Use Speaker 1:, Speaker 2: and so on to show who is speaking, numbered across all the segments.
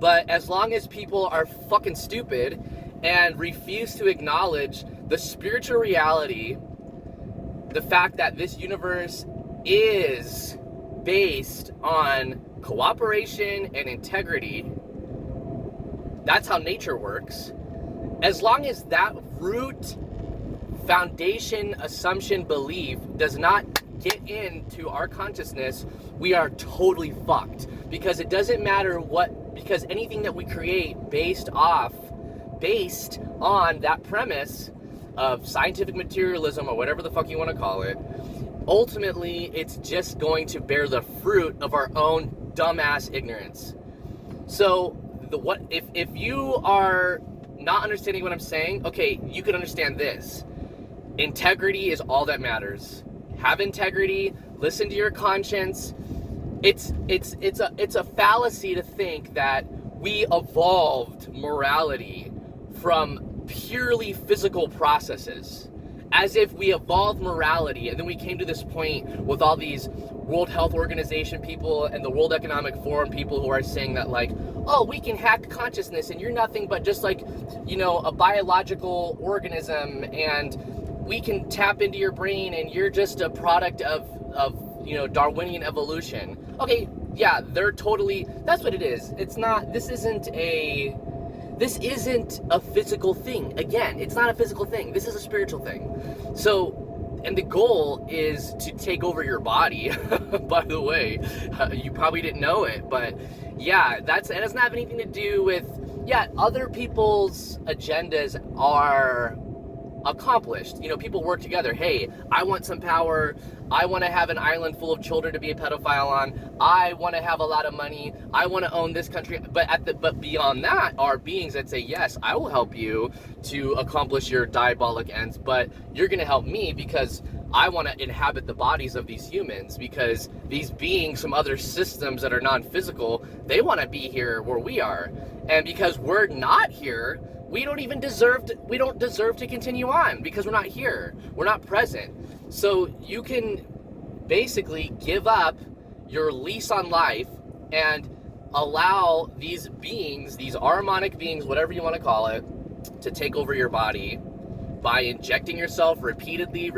Speaker 1: But as long as people are fucking stupid and refuse to acknowledge the spiritual reality, the fact that this universe is based on cooperation and integrity, that's how nature works. As long as that root foundation, assumption, belief does not get into our consciousness, we are totally fucked. Because it doesn't matter what, because anything that we create based on that premise of scientific materialism or whatever the fuck you want to call it, ultimately it's just going to bear the fruit of our own dumbass ignorance. So if you are not understanding what I'm saying, okay, you can understand this. Integrity is all that matters. Have integrity, listen to your conscience. It's a fallacy to think that we evolved morality from purely physical processes. As if we evolved morality and then we came to this point with all these World Health Organization people and the World Economic Forum people who are saying that, like, oh, we can hack consciousness and you're nothing but just like, you know, a biological organism, and we can tap into your brain and you're just a product of you know, Darwinian evolution. Okay, yeah, they're totally, that's what it is. It's not, this isn't a physical thing. Again, it's not a physical thing. This is a spiritual thing. So, and the goal is to take over your body. By the way, you probably didn't know it, but yeah, it doesn't have anything to do with, yeah, other people's agendas are accomplished. You know, people work together. Hey, I want some power. I want to have an island full of children to be a pedophile on. I want to have a lot of money. I want to own this country. But beyond that are beings that say, yes, I will help you to accomplish your diabolic ends, but you're going to help me because I want to inhabit the bodies of these humans, because these beings from other systems that are non-physical, they want to be here where we are. And because we're not here, we don't deserve to continue on, because we're not here. We're not present. So you can basically give up your lease on life and allow these beings, these harmonic beings, whatever you want to call it, to take over your body by injecting yourself repeatedly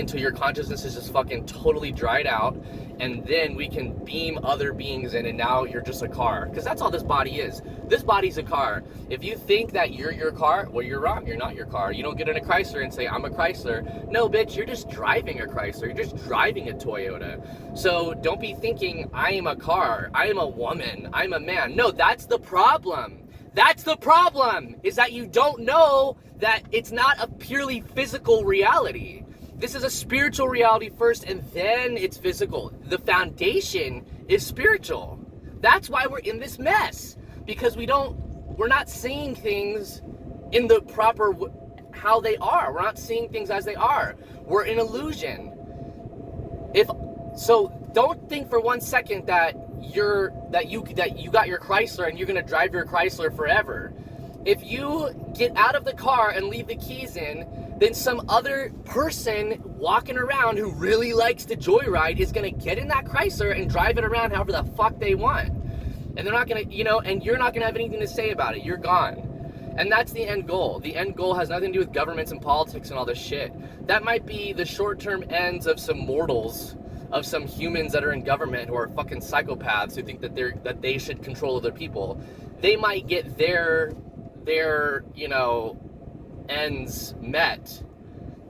Speaker 1: until your consciousness is just fucking totally dried out, and then we can beam other beings in, and now you're just a car. Because that's all this body is. This body's a car. If you think that you're your car, well, you're wrong. You're not your car. You don't get in a Chrysler and say, I'm a Chrysler. No, bitch, you're just driving a Chrysler. You're just driving a Toyota. So don't be thinking, I am a car. I am a woman. I'm a man. No, that's the problem. That's the problem, is that you don't know that it's not a purely physical reality. This is a spiritual reality first, and then it's physical. The foundation is spiritual. That's why we're in this mess, because we're not seeing things in the proper how they are. We're not seeing things as they are. We're in illusion. So don't think for 1 second that you got your Chrysler and you're gonna drive your Chrysler forever. If you get out of the car and leave the keys in, then some other person walking around who really likes to joyride is gonna get in that Chrysler and drive it around however the fuck they want. And they're not gonna, and you're not gonna have anything to say about it. You're gone. And that's the end goal. The end goal has nothing to do with governments and politics and all this shit. That might be the short-term ends of some mortals, of some humans that are in government who are fucking psychopaths who think that they should control other people. They might get their ends met,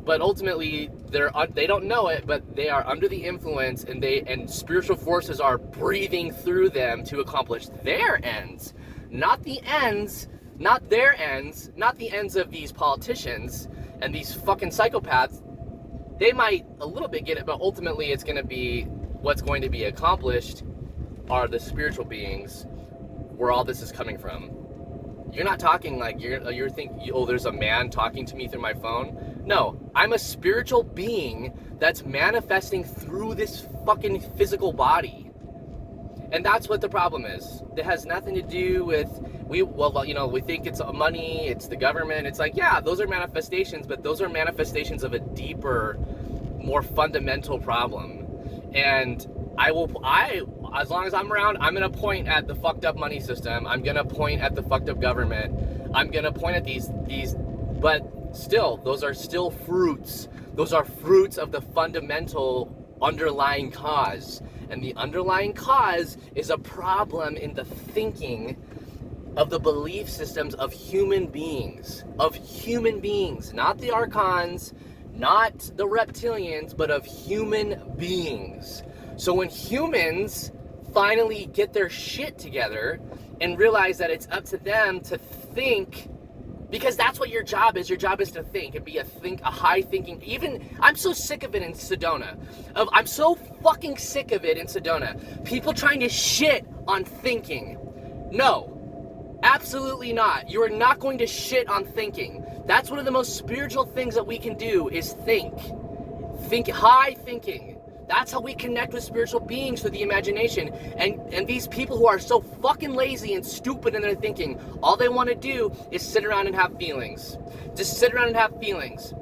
Speaker 1: but ultimately they don't know it, but they are under the influence, and spiritual forces are breathing through them to accomplish their ends, not the ends of these politicians and these fucking psychopaths. They might a little bit get it, but ultimately it's going to be, what's going to be accomplished are the spiritual beings where all this is coming from. You're not talking like you're thinking, oh, there's a man talking to me through my phone. No, I'm a spiritual being that's manifesting through this fucking physical body. And that's what the problem is. It has nothing to do with, we think it's money, it's the government. It's like, yeah, those are manifestations, but those are manifestations of a deeper, more fundamental problem. And I as long as I'm around, I'm gonna point at the fucked up money system. I'm gonna point at the fucked up government. I'm gonna point at these, but still, those are still fruits. Those are fruits of the fundamental underlying cause. And the underlying cause is a problem in the thinking of the belief systems of human beings. Not the archons, not the reptilians, but of human beings. So when humans finally get their shit together and realize that it's up to them to think, because that's what your job is. Your job is to think and be a high thinking. Even, I'm so sick of it in Sedona. I'm so fucking sick of it in Sedona. People trying to shit on thinking. No, absolutely not. You are not going to shit on thinking. That's one of the most spiritual things that we can do is think. High thinking. That's how we connect with spiritual beings through the imagination. And these people who are so fucking lazy and stupid in their thinking, all they want to do is sit around and have feelings. Just sit around and have feelings.